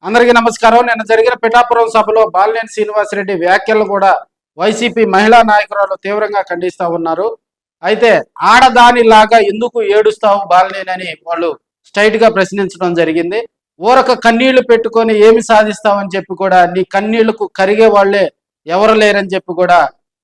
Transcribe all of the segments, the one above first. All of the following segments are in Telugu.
అందరికీ నమస్కారం. నిన్న జరిగిన పిఠాపురం సభలో బాలినేని శ్రీనివాసరెడ్డి వ్యాఖ్యలు కూడా వైసీపీ మహిళా నాయకురాలు తీవ్రంగా ఖండిస్తా ఉన్నారు. అయితే ఆడదానిలాగా ఎందుకు ఏడుస్తావు బాలినేని అని వాళ్ళు స్ట్రైట్ గా ప్రశ్నించడం జరిగింది. ఊరక కన్నీళ్లు పెట్టుకొని ఏమి సాధిస్తావని చెప్పి కూడా నీ కన్నీళ్లకు కరిగే వాళ్లే ఎవరు లేరని చెప్పి కూడా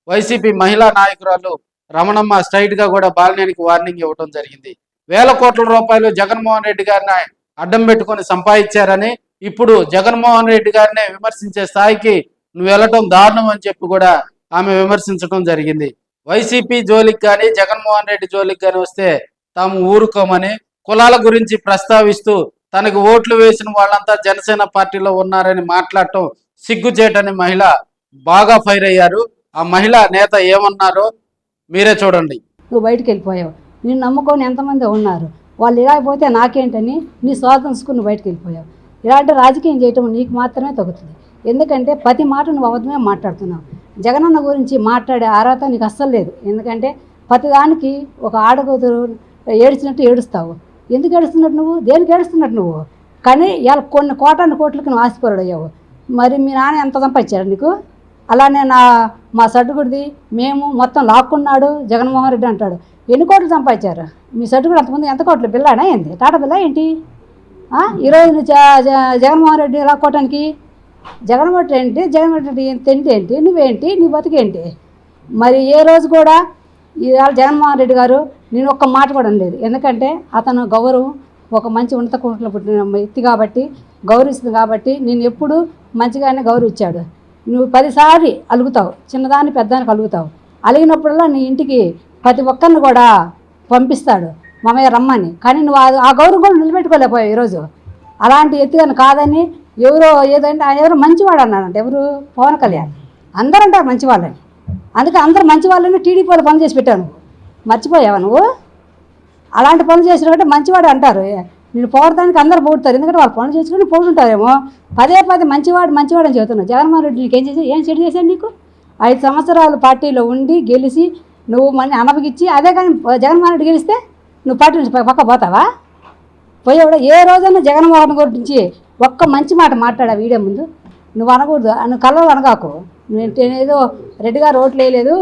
వైసీపీ మహిళా నాయకురాలు రమణమ్మ స్ట్రైట్ గా కూడా బాలినేనికి వార్నింగ్ ఇవ్వడం జరిగింది. వేల కోట్ల రూపాయలు జగన్మోహన్ రెడ్డి గారిని అడ్డం పెట్టుకొని సంపాదించారని, ఇప్పుడు జగన్మోహన్ రెడ్డి గారిని విమర్శించే స్థాయికి నువ్వు వెళ్ళటం దారుణం అని చెప్పి కూడా ఆమె విమర్శించడం జరిగింది. వైసీపీ జోలికి కానీ జగన్మోహన్ రెడ్డి జోలికి కానీ వస్తే తాము ఊరుకోమని, కులాల గురించి ప్రస్తావిస్తూ తనకు ఓట్లు వేసిన వాళ్ళంతా జనసేన పార్టీలో ఉన్నారని మాట్లాడటం సిగ్గుచేటని మహిళ బాగా ఫైర్ అయ్యారు. ఆ మహిళా నేత ఏమన్నారో మీరే చూడండి. నువ్వు బయటికి వెళ్ళిపోయావు, నేను నమ్ముకొని ఎంతమంది ఉన్నారు, వాళ్ళు ఇలా పోతే నాకేంటని నీ స్వార్థం తీసుకుని బయటకు వెళ్ళిపోయావు. ఇలాంటి రాజకీయం చేయటం నీకు మాత్రమే తగ్గుతుంది. ఎందుకంటే ప్రతి మాట నువ్వు అబద్ధమే మాట్లాడుతున్నావు. జగనన్న గురించి మాట్లాడే అర్హత నీకు అస్సలు లేదు. ఎందుకంటే ప్రతిదానికి ఒక ఆడకూతురు ఏడ్చినట్టు ఏడుస్తావు. ఎందుకు ఏడుస్తున్నట్టు నువ్వు? దేనికి ఏడుస్తున్నట్టు నువ్వు? కానీ ఇలా కొన్ని కోట్లకి నువ్వు ఆశపడయ్యావు. మరి మీ నాన్న ఎంత సంపాదించాడు నీకు? అలానే మా సడ్డుగుడిది మేము మొత్తం లాక్కున్నాడు జగన్మోహన్ రెడ్డి అంటాడు. ఎన్ని కోట్లు సంపాదించారు మీ సడ్డుగుడు? అంతకుముందు ఎంత కోట్లు బిల్లానా ఏంది? టాటా బిల్లా ఏంటి? ఈరోజు జగన్మోహన్ రెడ్డి లాక్కోవటానికి జగన్మోహన్ ఏంటి? జగన్మోహన్ రెడ్డి తింటే ఏంటి? నువ్వేంటి? నీ బతికేంటి? మరి ఏ రోజు కూడా ఇవాళ జగన్మోహన్ రెడ్డి గారు నేను ఒక్క మాట కూడా అనలేదు. ఎందుకంటే అతను గౌరవం ఒక మంచి ఉన్నత కుటుంబంలో పుట్టిన వ్యక్తి కాబట్టి, గౌరవిస్తుంది కాబట్టి నేను ఎప్పుడు మంచిగానే గౌరవించాడు. నువ్వు 10 సార్లు అలుగుతావు, చిన్నదాన్ని పెద్దదానికి అలుగుతావు. అలిగినప్పుడల్లా నీ ఇంటికి ప్రతి ఒక్కరిని కూడా పంపిస్తాడు మామయ్య రమ్మని. కానీ నువ్వు ఆ గౌరవం కూడా నిలబెట్టుకోలేకపోయావు ఈరోజు. అలాంటి ఎత్తుగాను కాదని ఎవరో ఏదంటే ఆయన ఎవరో మంచివాడు అన్నాడంట. ఎవరు? పవన్ కళ్యాణ్. అందరూ అంటారు మంచివాళ్ళని. అందుకే అందరూ మంచివాళ్ళని టీడీపీ వాళ్ళు పనులు చేసి పెట్టావు. నువ్వు మర్చిపోయావా నువ్వు? అలాంటి పనులు చేసినట్టే మంచివాడు అంటారు. నేను పోవడానికి అందరూ పోగుతారు. ఎందుకంటే వాళ్ళు పనులు చేసుకుని పోతుంటారేమో. పదే మంచివాడు అని చెబుతున్నావు. జగన్మోహన్ రెడ్డి నీకు ఏం చెడు చేశాడు నీకు? 5 సంవత్సరాలు పార్టీలో ఉండి గెలిచి నువ్వు మన అనపగిచ్చి, అదే కానీ జగన్మోహన్ రెడ్డి గెలిస్తే నువ్వు పార్టీ నుంచి పక్క పోతావా? పోయేవాడు ఏ రోజైనా జగన్మోహన్ గురించి ఒక్క మంచి మాట మాట్లాడా వీడియో ముందు? నువ్వు అనకూడదు. నువ్వు కళ్ళలో అనగాకు. నేనేదో రెడ్డి గారు ఓట్లు వేయలేదు,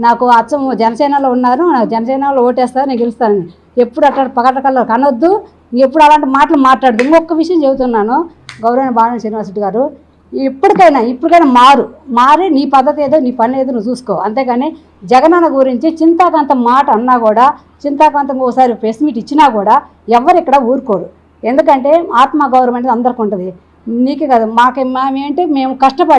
నాకు అచ్చం జనసేనలో ఉన్నారు, నాకు జనసేనలో ఓటేస్తారు, నేను గెలుస్తానని ఎప్పుడు అట్లా పగట కళ్ళలో కనొద్దు. ఎప్పుడు అలాంటి మాటలు మాట్లాడదు. ఇంకొక విషయం చెబుతున్నాను, గౌరవనీయ బాలినేని శ్రీనివాసరెడ్డి గారు, ఇప్పటికైనా మారి నీ పద్ధతి ఏదో నీ పని ఏదో నువ్వు చూసుకో. అంతేగాని జగనన్న గురించి చింతాకాంతం మాట అన్నా కూడా, చింతాకాంతం ఒకసారి ప్రెస్ మీట్ ఇచ్చినా కూడా ఎవరు ఇక్కడ ఊరుకోరు. ఎందుకంటే ఆత్మగౌరవం అనేది అందరికీ ఉంటుంది. నీకే కదా, మేమేంటి మేము కష్టపడి